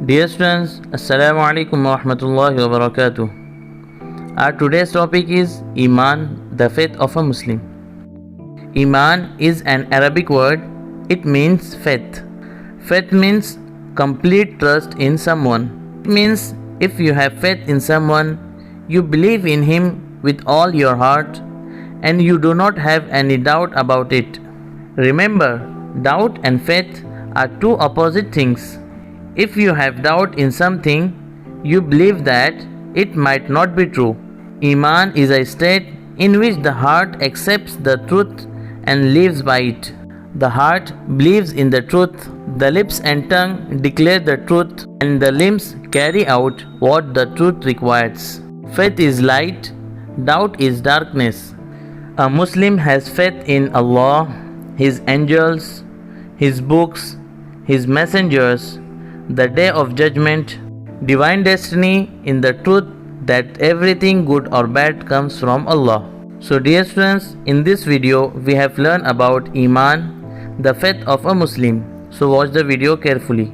Dear students, Assalamualaikum wa Rahmatullahi wa Barakatuh. Our today's topic is Iman, the faith of a Muslim. Iman is an Arabic word. It means faith. Faith means complete trust in someone. It means if you have faith in someone, you believe in him with all your heart and you do not have any doubt about it. Remember, doubt and faith are two opposite things. If you have doubt in something, you believe that it might not be true. Iman is a state in which the heart accepts the truth and lives by it. The heart believes in the truth, the lips and tongue declare the truth, and the limbs carry out what the truth requires. Faith is light, doubt is darkness. A Muslim has faith in Allah, His angels, His books, His messengers, the day of judgment, divine destiny, in the truth that everything good or bad comes from Allah. So dear students, in this video we have learned about Iman, the faith of a Muslim. So watch the video carefully.